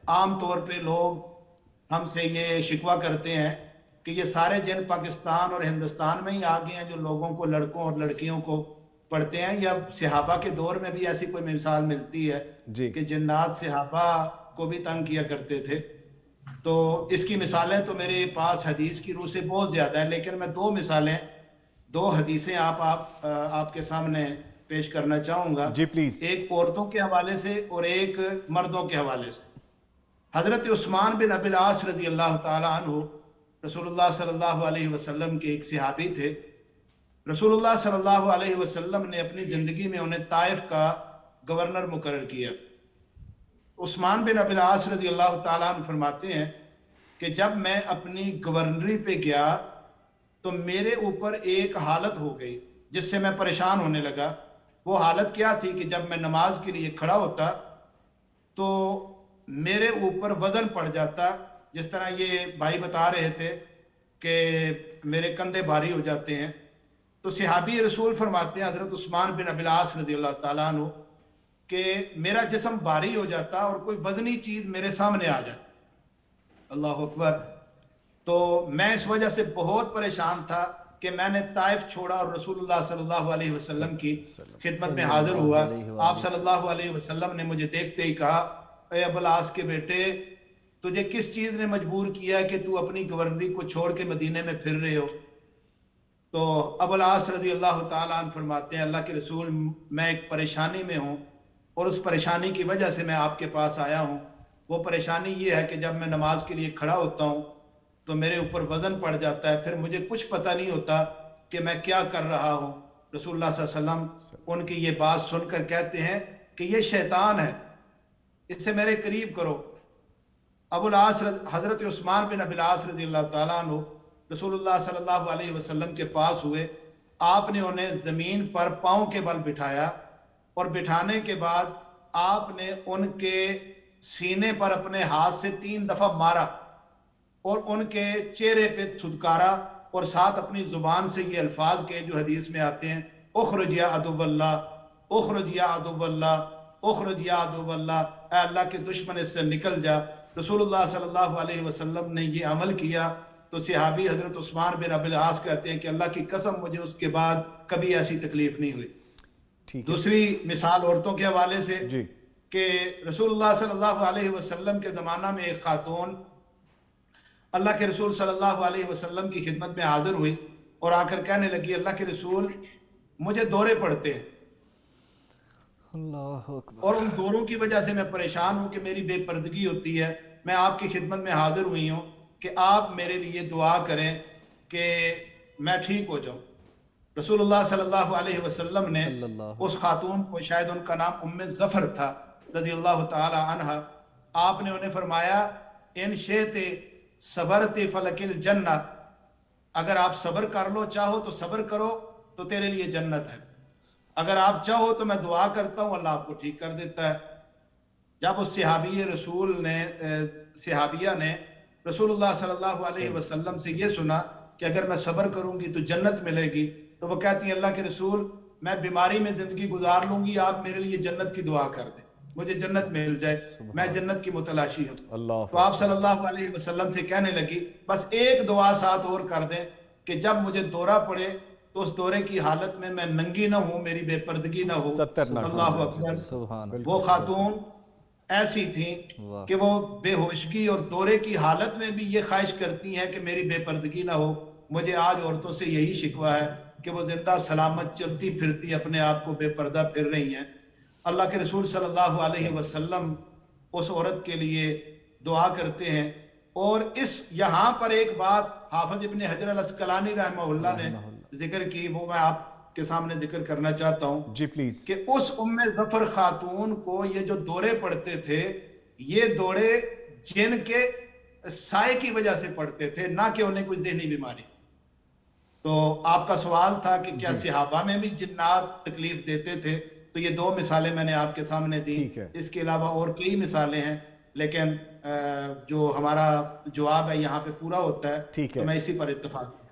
عام طور پہ لوگ ہم سے یہ شکوہ کرتے ہیں کہ یہ سارے جن پاکستان اور ہندوستان میں ہی آ گئے ہیں جو لوگوں کو، لڑکوں اور لڑکیوں کو پڑھتے ہیں، یا صحابہ کے دور میں بھی ایسی کوئی مثال ملتی ہے جی کہ جنات صحابہ کو بھی تنگ کیا کرتے تھے؟ تو اس کی مثالیں تو میرے پاس حدیث کی روح سے بہت زیادہ ہیں، لیکن میں دو مثالیں، دو حدیثیں آپ کے سامنے پیش کرنا چاہوں گا، جی پلیز. ایک عورتوں کے حوالے سے اور ایک مردوں کے حوالے سے۔ حضرت عثمان بن ابی العاص رضی اللہ تعالی عنہ رسول اللہ صلی اللہ علیہ وسلم کے ایک صحابی تھے۔ رسول اللہ صلی اللہ علیہ وسلم نے اپنی زندگی میں انہیں طائف کا گورنر مقرر کیا۔ عثمان بن ابی العاص رضی اللہ تعالیٰ عنہ فرماتے ہیں کہ جب میں اپنی گورنری پہ گیا تو میرے اوپر ایک حالت ہو گئی جس سے میں پریشان ہونے لگا۔ وہ حالت کیا تھی کہ جب میں نماز کے لیے کھڑا ہوتا تو میرے اوپر وزن پڑ جاتا، جس طرح یہ بھائی بتا رہے تھے کہ میرے کندھے بھاری ہو جاتے ہیں۔ تو صحابی رسول فرماتے ہیں حضرت عثمان بن ابی العاص رضی اللہ تعالیٰ عنہ کہ میرا جسم بھاری ہو جاتا اور کوئی وزنی چیز میرے سامنے آ جاتی۔ اللہ اکبر۔ تو میں اس وجہ سے بہت پریشان تھا کہ میں نے طائف چھوڑا اور رسول اللہ صلی اللہ علیہ وسلم کی خدمت میں حاضر ہوا۔ آپ صلی اللہ علیہ وسلم نے مجھے دیکھتے ہی کہا، اے ابو العاص کے بیٹے، تجھے کس چیز نے مجبور کیا کہ تو اپنی گورنری کو چھوڑ کے مدینے میں پھر رہے ہو؟ تو ابو العاص رضی اللہ تعالیٰ عنہ فرماتے ہیں، اللہ کے رسول، میں ایک پریشانی میں ہوں اور اس پریشانی کی وجہ سے میں آپ کے پاس آیا ہوں۔ وہ پریشانی یہ ہے کہ جب میں نماز کے لیے کھڑا ہوتا ہوں تو میرے اوپر وزن پڑ جاتا ہے، پھر مجھے کچھ پتہ نہیں ہوتا کہ میں کیا کر رہا ہوں۔ رسول اللہ صلی اللہ علیہ وسلم ان کی یہ بات سن کر کہتے ہیں کہ یہ شیطان ہے، اس سے میرے قریب کرو۔ ابو العاص حضرت عثمان بن ابی العاص رضی اللہ تعالیٰ عنہ رسول اللہ صلی اللہ علیہ وسلم کے پاس ہوئے۔ آپ نے انہیں زمین پر پاؤں کے بل بٹھایا اور بٹھانے کے بعد آپ نے ان کے سینے پر اپنے ہاتھ سے 3 دفعہ مارا اور ان کے چہرے پہ تھدکارا، اور ساتھ اپنی زبان سے یہ الفاظ کے جو حدیث میں آتے ہیں، اخرج یا عدو اللہ، اخرج یا عدو اللہ، اخرج یا عدو اللہ، اے اللہ کے دشمن اس سے نکل جا۔ رسول اللہ صلی اللہ علیہ وسلم نے یہ عمل کیا تو صحابی حضرت عثمان بن ابی العاص کہتے ہیں کہ اللہ کی قسم مجھے اس کے بعد کبھی ایسی تکلیف نہیں ہوئی۔ دوسری مثال عورتوں کے حوالے سے جی کہ رسول اللہ صلی اللہ علیہ وسلم کے زمانہ میں ایک خاتون اللہ کے رسول صلی اللہ علیہ وسلم کی خدمت میں حاضر ہوئی اور آ کر کہنے لگی، اللہ کے رسول، مجھے دورے پڑتے ہیں اللہ اکبر، اور ان دوروں کی وجہ سے میں پریشان ہوں کہ میری بے پردگی ہوتی ہے۔ میں آپ کی خدمت میں حاضر ہوئی ہوں کہ آپ میرے لیے دعا کریں کہ میں ٹھیک ہو جاؤں۔ رسول اللہ صلی اللہ علیہ وسلم نے اس خاتون کو، شاید ان کا نام ام ظفر تھا رضی اللہ تعالی عنہ، آپ نے انہیں فرمایا، ان شئت صبرت فلک الجنہ، اگر آپ صبر کر لو، چاہو تو صبر کرو تو تیرے لیے جنت ہے، اگر آپ چاہو تو میں دعا کرتا ہوں اللہ آپ کو ٹھیک کر دیتا ہے۔ جب اس صحابیہ نے رسول اللہ صلی اللہ علیہ وسلم سے یہ سنا کہ اگر میں صبر کروں گی تو جنت ملے گی، تو وہ کہتی ہیں، اللہ کے رسول، میں بیماری میں زندگی گزار لوں گی، آپ میرے لیے جنت کی دعا کر دیں، مجھے جنت مل جائے، میں جنت کی متلاشی ہوں۔ تو آپ صلی اللہ علیہ وسلم سے کہنے لگی، بس ایک دعا ساتھ اور کر دیں کہ جب مجھے دورہ پڑے تو اس دورے کی حالت میں ننگی نہ ہوں، میری بے پردگی نہ ہو۔ اللہ اکبر۔ وہ خاتون ایسی تھیں کہ وہ بے ہوشگی اور دورے کی حالت میں بھی یہ خواہش کرتی ہیں کہ میری بے پردگی نہ ہو۔ مجھے آج عورتوں سے یہی شکوہ ہے کہ وہ زندہ سلامت چلتی پھرتی اپنے آپ کو بے پردہ پھر رہی ہیں۔ اللہ کے رسول صلی اللہ علیہ وسلم اس عورت کے لیے دعا کرتے ہیں۔ اور اس یہاں پر ایک بات حافظ ابن حجر العسقلانی رحمہ اللہ نے ذکر کی، وہ میں آپ کے سامنے ذکر کرنا چاہتا ہوں جی پلیز، کہ اس ام ظفر خاتون کو یہ جو دورے پڑتے تھے، یہ دورے جن کے سائے کی وجہ سے پڑتے تھے، نہ کہ انہیں کوئی ذہنی بیماری تھی۔ تو آپ کا سوال تھا کہ کیا صحابہ میں بھی جنات تکلیف دیتے تھے؟ تو یہ 2 مثالیں میں نے آپ کے سامنے دی، اس کے علاوہ اور کئی مثالیں ہیں، لیکن جو ہمارا جواب ہے یہاں پہ پورا ہوتا ہے، تو میں اسی پر اتفاق